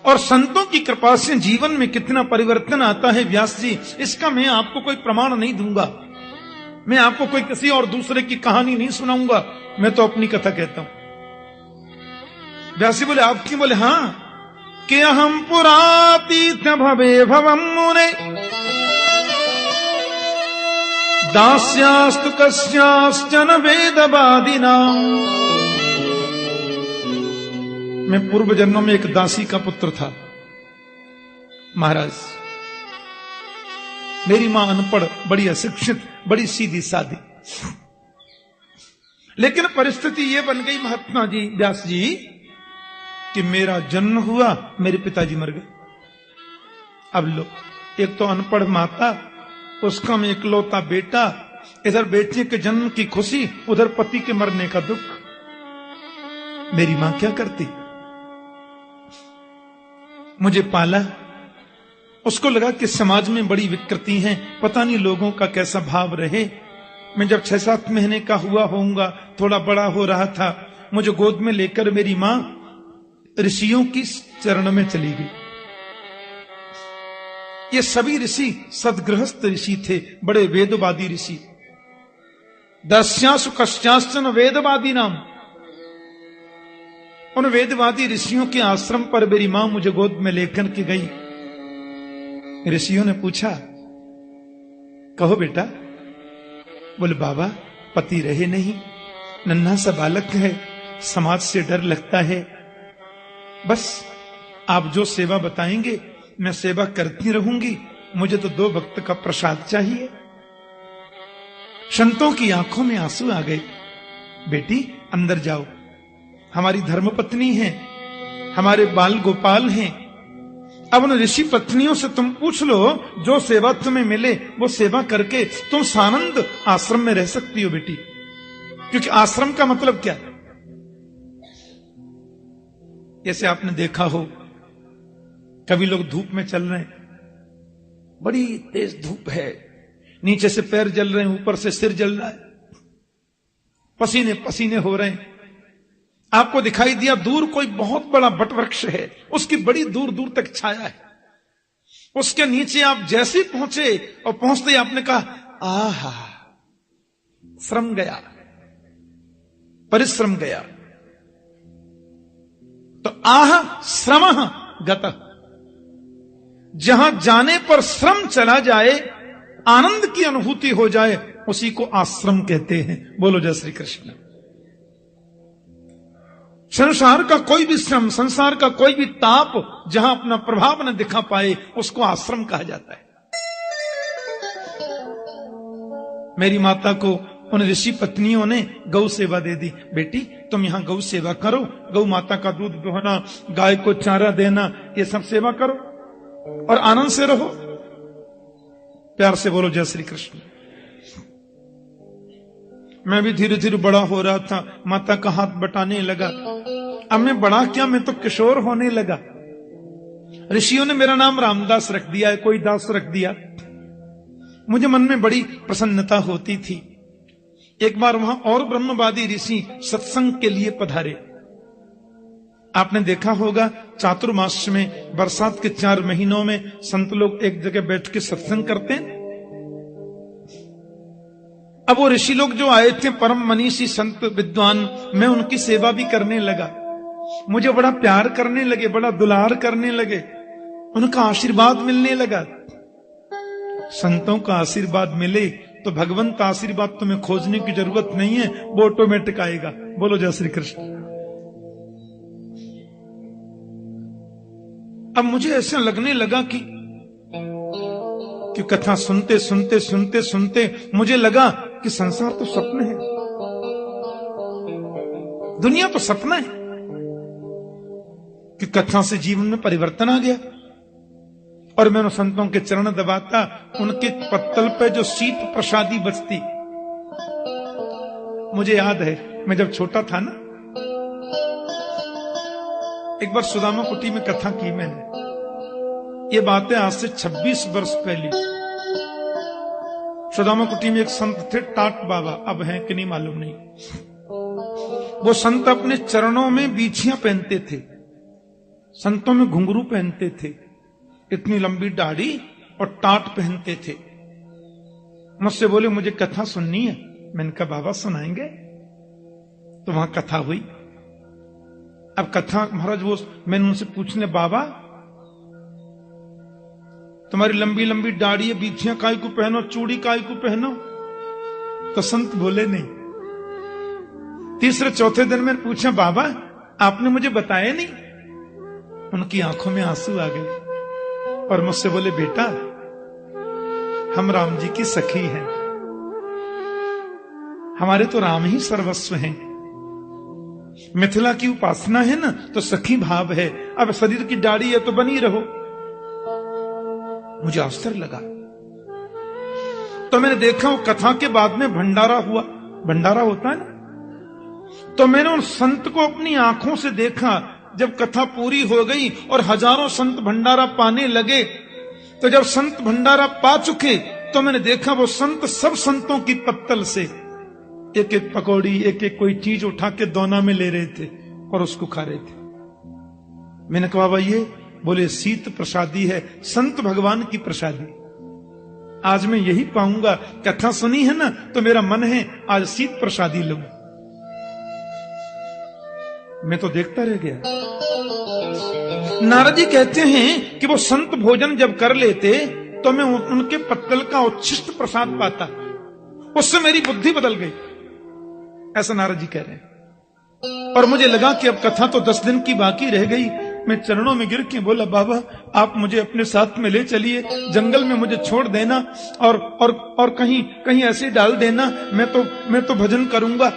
और संतों की कृपा से जीवन में कितना परिवर्तन आता है व्यास जी, इसका मैं आपको कोई प्रमाण नहीं दूंगा। मैं आपको कोई किसी और दूसरे की कहानी नहीं सुनाऊंगा, मैं तो अपनी कथा कहता हूं। व्यास जी बोले आपकी? बोले हां, कि अहम पुरातीत भवे भवम मुने दास्यास्तु कस्याश्चन वेदवादिनाम। मैं पूर्व जन्म में एक दासी का पुत्र था महाराज। मेरी मां अनपढ़, बड़ी अशिक्षित, बड़ी सीधी सादी, लेकिन परिस्थिति यह बन गई महात्मा जी, व्यास जी, कि मेरा जन्म हुआ, मेरे पिताजी मर गए। अब लो, एक तो अनपढ़ माता, उसका में इकलौता बेटा, इधर बेटे के जन्म की खुशी, उधर पति के मरने का दुख। मेरी मां क्या करती? मुझे पाला। उसको लगा कि समाज में बड़ी विकृति है, पता नहीं लोगों का कैसा भाव रहे। मैं जब 6-7 महीने का हुआ होऊंगा, थोड़ा बड़ा हो रहा था, मुझे गोद में लेकर मेरी मां ऋषियों की चरण में चली गई। ये सभी ऋषि सदगृहस्थ ऋषि थे, बड़े वेदवादी ऋषि। दस्यासु कश्चाश्चन वेदवादी नाम। उन वेदवादी ऋषियों के आश्रम पर मेरी मां मुझे गोद में लेकर के गई। ऋषियों ने पूछा, कहो बेटा। बोले बाबा, पति रहे नहीं, नन्हा सा बालक है, समाज से डर लगता है, बस आप जो सेवा बताएंगे मैं सेवा करती रहूंगी, मुझे तो 2 वक्त का प्रसाद चाहिए। संतों की आंखों में आंसू आ गए। बेटी अंदर जाओ, हमारी धर्मपत्नी है, हमारे बाल गोपाल हैं। अब उन ऋषि पत्नियों से तुम पूछ लो, जो सेवा तुम्हें मिले वो सेवा करके तुम सानंद आश्रम में रह सकती हो बेटी। क्योंकि आश्रम का मतलब क्या है? जैसे आपने देखा हो, कभी लोग धूप में चल रहे हैं, बड़ी तेज धूप है, नीचे से पैर जल रहे हैं, ऊपर से सिर जल रहा है, पसीने पसीने हो रहे हैं। आपको दिखाई दिया दूर कोई बहुत बड़ा वटवृक्ष है, उसकी बड़ी दूर दूर तक छाया है। उसके नीचे आप जैसे ही पहुंचे और पहुंचते ही आपने कहा, आहा, श्रम गया, परिश्रम गया। तो आह श्रम गतः, जहां जाने पर श्रम चला जाए, आनंद की अनुभूति हो जाए, उसी को आश्रम कहते हैं। बोलो जय श्री कृष्ण। संसार का कोई भी श्रम, संसार का कोई भी ताप जहां अपना प्रभाव न दिखा पाए, उसको आश्रम कहा जाता है। मेरी माता को उन ऋषि पत्नियों ने गौ सेवा दे दी। बेटी तुम यहां गौ सेवा करो, गौ माता का दूध दुहना, गाय को चारा देना, ये सब सेवा करो और आनंद से रहो। प्यार से बोलो जय श्री कृष्ण। मैं भी धीरे धीरे बड़ा हो रहा था, माता का हाथ बटाने लगा। अब मैं बड़ा क्या, मैं तो किशोर होने लगा। ऋषियों ने मेरा नाम रामदास रख दिया, कोई दास रख दिया। मुझे मन में बड़ी प्रसन्नता होती थी। एक बार वहां और ब्रह्मवादी ऋषि सत्संग के लिए पधारे। आपने देखा होगा चातुर्मास में, बरसात के 4 महीनों में संत लोग एक जगह बैठ के सत्संग करते हैं। अब वो ऋषि लोग जो आए थे, परम मनीषी संत विद्वान, मैं उनकी सेवा भी करने लगा। मुझे बड़ा प्यार करने लगे, बड़ा दुलार करने लगे, उनका आशीर्वाद मिलने लगा। संतों का आशीर्वाद मिले तो भगवंत आशीर्वाद तुम्हें खोजने की जरूरत नहीं है, वो ऑटोमेटिक आएगा। बोलो जय श्री कृष्ण। अब मुझे ऐसा लगने लगा कि कथा सुनते सुनते सुनते सुनते मुझे लगा कि संसार तो स्वप्न है, दुनिया तो सपना है, कि कथा से जीवन में परिवर्तन आ गया। और मैं उन संतों के चरण दबाता, उनके पत्तल पे जो शीत प्रसादी बचती। मुझे याद है मैं जब छोटा था ना, एक बार सुदामा कुटी में कथा की मैंने। ये बातें आज से 26 वर्ष पहले। सुदामा कुटी में एक संत थे, टाट बाबा, अब हैं कि नहीं मालूम नहीं। वो संत अपने चरणों में बीछियां पहनते थे संतों में घुंघरू पहनते थे, इतनी लंबी दाढ़ी और टाट पहनते थे। मुझसे बोले मुझे कथा सुननी है। मैंने कहा बाबा सुनाएंगे। तो वहां कथा हुई। अब कथा महाराज वो मैंने उनसे पूछने, बाबा तुम्हारी लंबी लंबी दाढ़ी है, बीथियां काय को पहनो, चूड़ी काय को पहनो? तो संत बोले नहीं। तीसरे चौथे दिन मैंने पूछा, बाबा आपने मुझे बताया नहीं? उनकी आंखों में आंसू आ गए और मुझसे बोले, बेटा हम राम जी की सखी हैं, हमारे तो राम ही सर्वस्व हैं। मिथिला की उपासना है ना, तो सखी भाव है। अब शरीर की दाढ़ी है तो बनी रहो। मुझे आश्चर्य लगा। तो मैंने देखा वो कथा के बाद में भंडारा हुआ। भंडारा होता है ना, तो मैंने उन संत को अपनी आंखों से देखा। जब कथा पूरी हो गई और हजारों संत भंडारा पाने लगे, तो जब संत भंडारा पा चुके तो मैंने देखा वो संत सब संतों की पत्तल से एक एक पकौड़ी, एक एक कोई चीज उठा के दोना में ले रहे थे और उसको खा रहे थे। मैंने कहा बाबा ये? बोले शीत प्रसादी है, संत भगवान की प्रसादी। आज मैं यही पाऊंगा। कथा सुनी है ना, तो मेरा मन है आज शीत प्रसादी लूं। मैं तो देखता रह गया। नारद जी कहते हैं कि वो संत भोजन जब कर लेते तो मैं उनके पत्तल का उच्छिष्ट प्रसाद पाता, उससे मेरी बुद्धि बदल गई। ऐसा नारद जी कह रहे हैं। और मुझे लगा कि अब कथा तो 10 दिन की बाकी रह गई। मैं चरणों में गिर के बोला, बाबा आप मुझे अपने साथ में ले चलिए, जंगल में मुझे छोड़ देना और कहीं ऐसे डाल देना, मैं तो भजन करूंगा।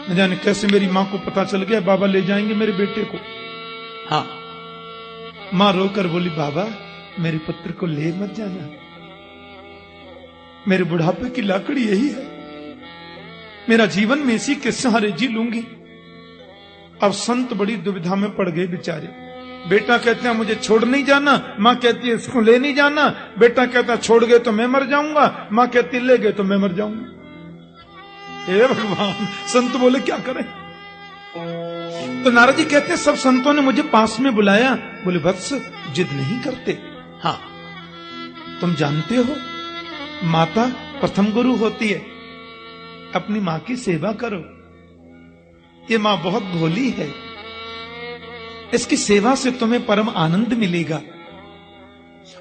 न जाने कैसे मेरी मां को पता चल गया, बाबा ले जाएंगे मेरे बेटे को। हाँ, मां रोकर बोली, बाबा मेरे पुत्र को ले मत जाना, मेरे बुढ़ापे की लाकड़ी यही है, मेरा जीवन में इसी के सहारे जी लूंगी। अब संत बड़ी दुविधा में पड़ गए बेचारे। बेटा कहते हैं मुझे छोड़ नहीं जाना, मां कहती है इसको ले नहीं जाना। बेटा कहता छोड़ गए तो मैं मर जाऊंगा, मां कहती ले गए तो मैं मर जाऊंगा। हे भगवान, संत बोले क्या करें? तो नारद जी कहते हैं सब संतों ने मुझे पास में बुलाया। बोले वत्स जिद नहीं करते। हाँ तुम जानते हो माता प्रथम गुरु होती है, अपनी मां की सेवा करो। ये मां बहुत भोली है, इसकी सेवा से तुम्हें परम आनंद मिलेगा।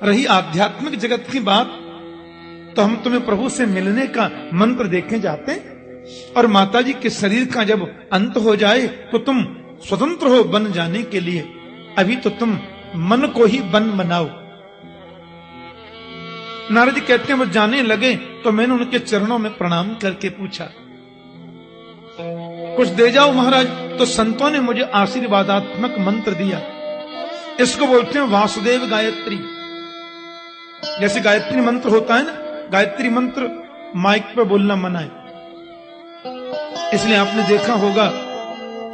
रही आध्यात्मिक जगत की बात, तो हम तुम्हें प्रभु से मिलने का मंत्र देखने जाते हैं। और माताजी के शरीर का जब अंत हो जाए तो तुम स्वतंत्र हो बन जाने के लिए। अभी तो तुम मन को ही बन बनाओ। नारद जी कहते हैं वो जाने लगे तो मैंने उनके चरणों में प्रणाम करके पूछा, कुछ दे जाओ महाराज। तो संतों ने मुझे आशीर्वादात्मक मंत्र दिया। इसको बोलते हैं वासुदेव गायत्री। जैसे गायत्री मंत्र होता है ना, गायत्री मंत्र माइक पे बोलना मना है, इसलिए आपने देखा होगा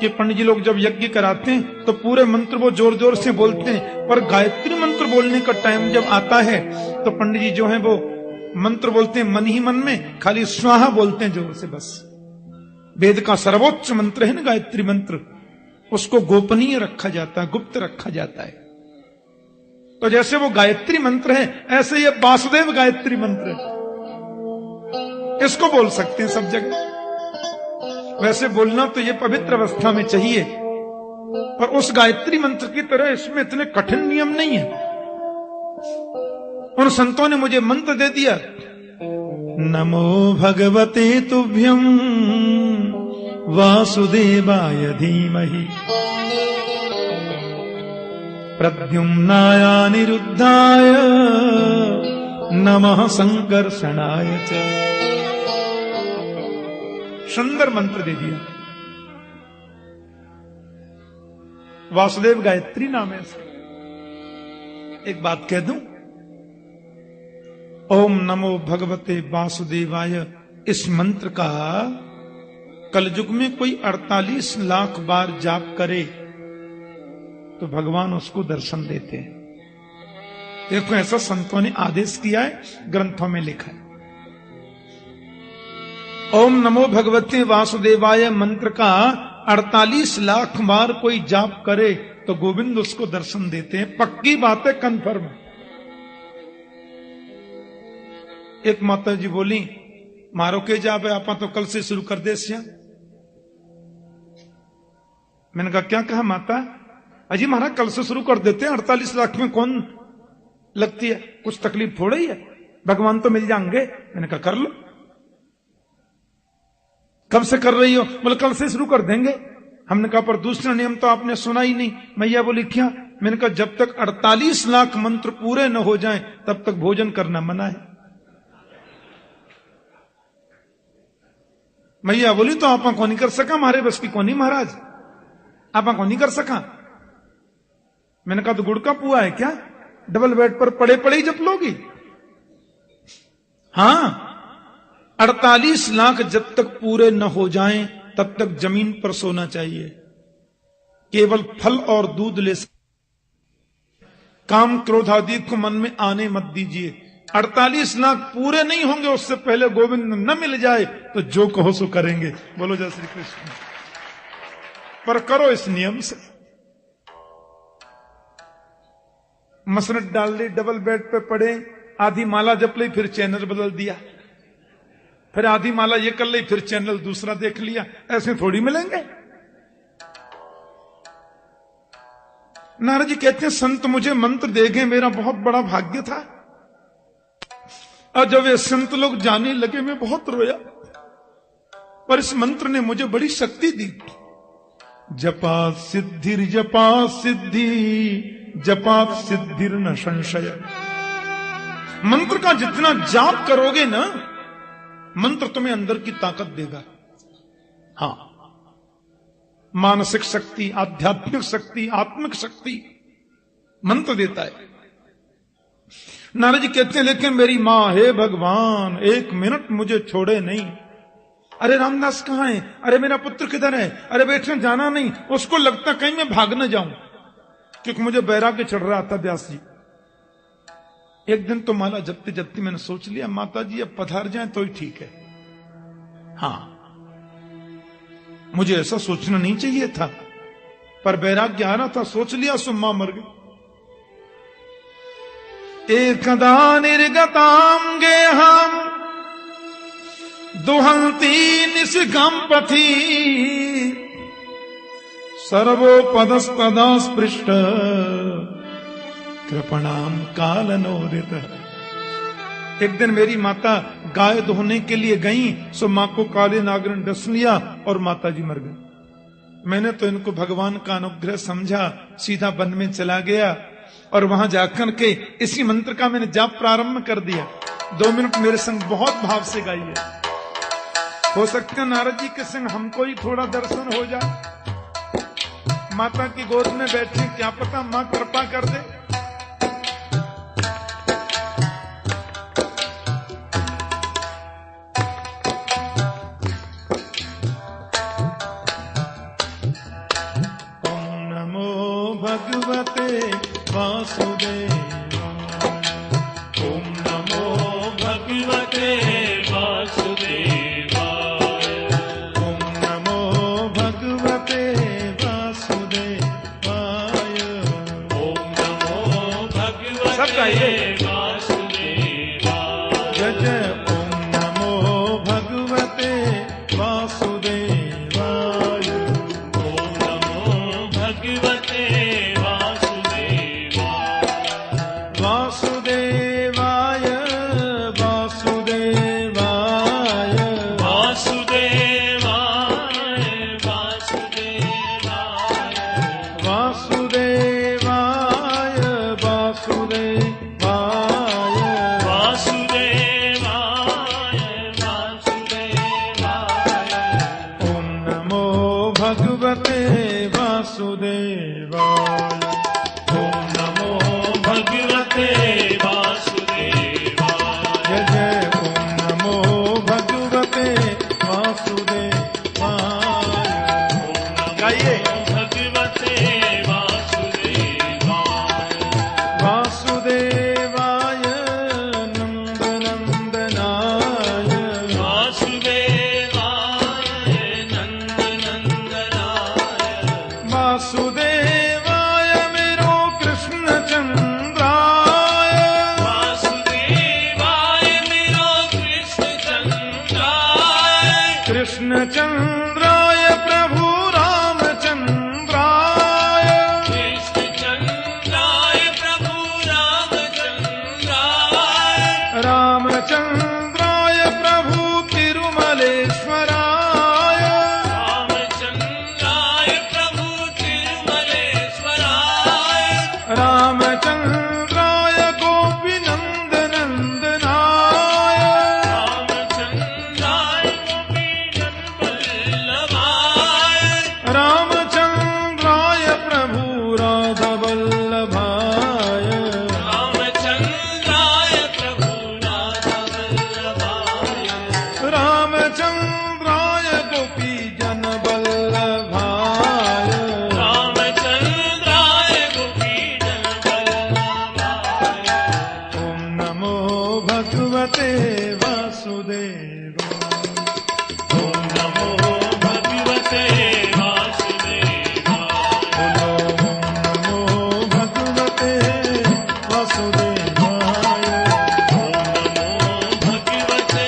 कि पंडित जी लोग जब यज्ञ कराते हैं तो पूरे मंत्र वो जोर जोर से बोलते हैं, पर गायत्री मंत्र बोलने का टाइम जब आता है तो पंडित जी जो है वो मंत्र बोलते हैं मन ही मन में, खाली स्वाहा बोलते हैं जोर से बस। वेद का सर्वोच्च मंत्र है ना गायत्री मंत्र, उसको गोपनीय रखा जाता है, गुप्त रखा जाता है। तो जैसे वो गायत्री मंत्र है, ऐसे ये वासुदेव गायत्री मंत्र है, इसको बोल सकते हैं सब जगह। वैसे बोलना तो ये पवित्र अवस्था में चाहिए, पर उस गायत्री मंत्र की तरह इसमें इतने कठिन नियम नहीं है। उन संतों ने मुझे मंत्र दे दिया, नमो भगवते तुभ्यं वासुदेवाय धीमहि प्रद्युम्नाय अनिरुद्धाय नमः संकर्षणाय च। सुंदर मंत्र दे दिया। वासुदेव गायत्री नाम है इसका। एक बात कह दूं, ओम नमो भगवते वासुदेवाय, इस मंत्र का कलयुग में कोई 48 लाख बार जाप करे तो भगवान उसको दर्शन देते हैं। देखो ऐसा संतों ने आदेश किया है, ग्रंथों में लिखा है। ओम नमो भगवते वासुदेवाय मंत्र का 48 लाख बार कोई जाप करे तो गोविंद उसको दर्शन देते हैं। पक्की बात है, कन्फर्म। एक माता जी बोली, मारो के जावे आपा तो कल से शुरू कर दे सिया। मैंने कहा क्या कहा माता? अजी महाराज कल से शुरू कर देते हैं, 48 लाख में कौन लगती है, कुछ तकलीफ थोड़ा ही है, भगवान तो मिल जाएंगे। मैंने कहा कर लो। कब से कर रही हो? बोले कल से शुरू कर देंगे। हमने कहा पर दूसरा नियम तो आपने सुना ही नहीं। मैया बोली क्या? मैंने कहा जब तक 48 लाख मंत्र पूरे न हो जाएं तब तक भोजन करना मना है। मैया बोली तो आपा को नहीं कर सका, हमारे बस की कौन ही महाराज, आपा को नहीं कर सका। मैंने कहा तो गुड़ का पुआ है क्या, डबल बेड पर पड़े पड़े ही जप लोगी? हां, 48 लाख जब तक पूरे न हो जाएं तब तक जमीन पर सोना चाहिए, केवल फल और दूध ले। काम क्रोध आदि को मन में आने मत दीजिए। 48 लाख पूरे नहीं होंगे उससे पहले गोविंद न मिल जाए तो जो कहो सो करेंगे। बोलो जय श्री कृष्ण। पर करो इस नियम से। मसनत डाल ली, डबल बेड पे पड़े, आधी माला जप ली, फिर चैनल बदल दिया, फिर आधी माला ये कर ली, फिर चैनल दूसरा देख लिया। ऐसे थोड़ी मिलेंगे। नारद जी कहते हैं संत मुझे मंत्र दे गए, मेरा बहुत बड़ा भाग्य था। और जब ये संत लोग जाने लगे मैं बहुत रोया, पर इस मंत्र ने मुझे बड़ी शक्ति दी। जपा सिद्धिर जपा सिद्धि, जपा सिद्धिर न संशय। मंत्र का जितना जाप करोगे ना, मंत्र तुम्हें अंदर की ताकत देगा। हां, मानसिक शक्ति, आध्यात्मिक शक्ति, आत्मिक शक्ति मंत्र देता है। नारद जी कहते हैं लेकिन मेरी मां, हे भगवान एक मिनट मुझे छोड़े नहीं। अरे रामदास कहां है? अरे मेरा पुत्र किधर है? अरे बैठने जाना नहीं। उसको लगता कहीं मैं भाग न जाऊं, क्योंकि मुझे बैराग्य चढ़ रहा था। व्यास जी एक दिन तो माला जपते जपते मैंने सोच लिया माता जी अब पधार जाएं तो ही ठीक है। हां, मुझे ऐसा सोचना नहीं चाहिए था, पर बैराग्य आ रहा था, सोच लिया सो मां मर गई। एकदा निर्गतां गेहं दुहंती निशिगं पथि, सर्वोपदस्तदा स्पृष्ट कृपणाम कालनोदित। एक दिन मेरी माता गाय धोने के लिए गई, सो मां को काले नागर ने डस लिया और माता जी मर गई। मैंने तो इनको भगवान का अनुग्रह समझा, सीधा वन में चला गया और वहां जाकर के इसी मंत्र का मैंने जाप प्रारंभ कर दिया। 2 मिनट मेरे संग बहुत भाव से गाइए। हो सकता है नारद जी के संग हमको ही थोड़ा दर्शन हो जाए। माता की गोद में बैठे, क्या पता मां कृपा कर दे। भगवते वासुदेवाय, ओम नमो भगवते वासुदेवाय, ओम नमो भगवते वासुदेवाय, ओम नमो भगवते सब गाइए। वासुदेवाय। जय जय ओम नमो भगवते वासुदेवाय, ओम नमो भगवते वासुदेवाय, वासुदेवाय, वासुदेवाय, वासुदेवाय, वासुदेवाय, वासुदेवाय, वासुदेवाय, वासुदेवाय, ओम नमो भगवते वासुदेवाय, ओम नमो भगवते वासुदेवाय। जय जय ओम नमो भगवते वासुदेवाय, गाइए। भगवते वासुदेवाय, वासुदेवाय नंदनंदनाय, वासुदेवाय नंदनंदनाय, वासुदेवाय कृष्णचंद्राय प्रभु रामचंद्राय, कृष्णचंद्राय प्रभु रामचंद्राय, रामचंद्राय प्रभु तिरुमलेश्वराय, रामचंद्राय प्रभु तिरुमलेश्वराय, रामचंद्राय गोपीनंदनंदनाय, रामचंद्राय गोपीजनवल्लभाय, रामचंद्राय प्रभु राधावल्लभाय, रामचंद्राय प्रभु राधावल्लभाय, रामचंद्राय गोपीजनवल्लभाय, रामचंद्राय गोपीजनवल्लभाय। ओम नमो भगवते वासुदेवाय, ओम नमो भगवते वासुदेवाय, ओम नमो भगवते वासुदेवाय, ओम नमो भगवते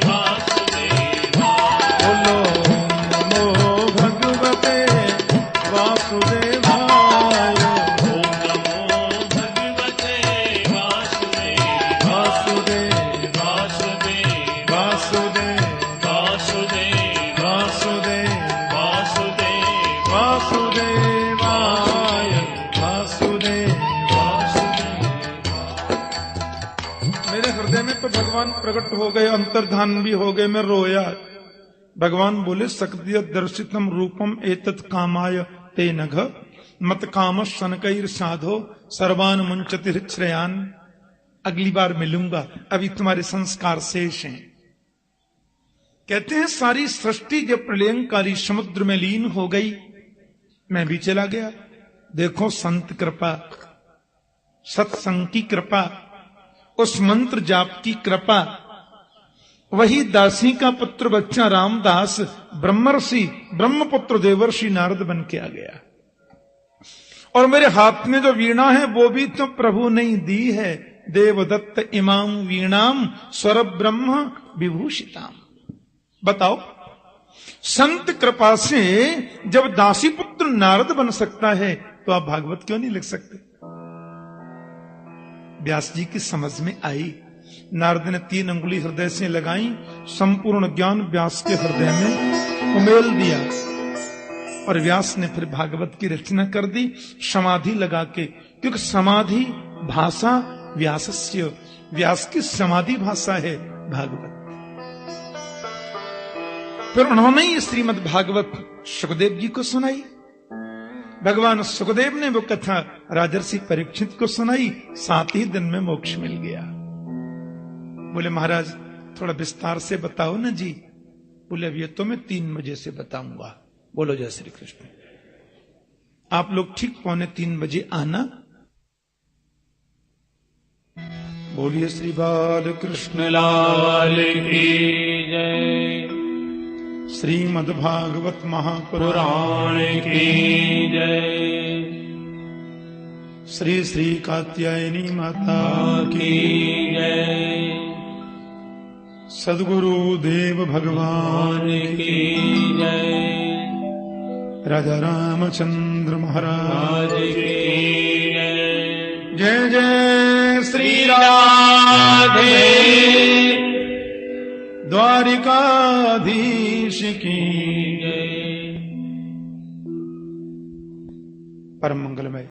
वासुदेवाय, बोलो नमो भगवते वासुदेवाय, ओम नमो भगवते वासुदेवाय, वासुदेव वासुदेव वासुदेव वासुदेव वासुदेव वासुदेव वासुदेवाय, वासुदेव मेरे हृदय में तो भगवान प्रकट हो गए, अंतर्धान भी हो गए, मैं रोया। भगवान बोले सक्रिय दर्शितम रूपम एतत् कामाय ते नघ मत काम शनकैर साधो सर्वान मुंचतिर श्रेयान। अगली बार मिलूंगा, अभी तुम्हारे संस्कार शेष हैं। कहते हैं सारी सृष्टि जब प्रलयंकारी समुद्र में लीन हो गई, मैं भी चला गया। देखो संत कृपा, सत्संग की कृपा, उस मंत्र जाप की कृपा। वही दासी का पुत्र बच्चा रामदास ब्रह्मर्षि ब्रह्मपुत्र देवर्षि नारद बन के आ गया। और मेरे हाथ में जो वीणा है वो भी तो प्रभु ने ही दी है। देवदत्त इमाम वीणाम स्वर ब्रह्म विभूषिताम। बताओ, संत कृपा से जब दासी पुत्र नारद बन सकता है तो आप भागवत क्यों नहीं लिख सकते? व्यास जी की समझ में आई। नारद ने 3 अंगुली हृदय से लगाई, संपूर्ण ज्ञान व्यास के हृदय में उमेल दिया और व्यास ने फिर भागवत की रचना कर दी समाधि लगा के। क्योंकि समाधि भाषा व्यासस्य, व्यास की समाधि भाषा है भागवत। फिर उन्होंने ही श्रीमद् भागवत सुखदेव जी को सुनाई। भगवान सुखदेव ने वो कथा राजर्षि परीक्षित को सुनाई, 7 ही दिन में मोक्ष मिल गया। बोले महाराज थोड़ा विस्तार से बताओ ना जी। बोले अब ये तो मैं 3 बजे से बताऊंगा। बोलो जय श्री कृष्ण। आप लोग ठीक 2:45 बजे आना। बोलिए श्री बाल कृष्ण लाल की जय, श्रीमद् भागवत महापुराण पुराण की जय, श्री श्री कात्यायनी माता की जय, सद्गुरु देव भगवान की जय, राजा रामचंद्र महाराज आज की जय। जय जय श्री राधे द्वारिकाधीश की जय। परम मंगलमय।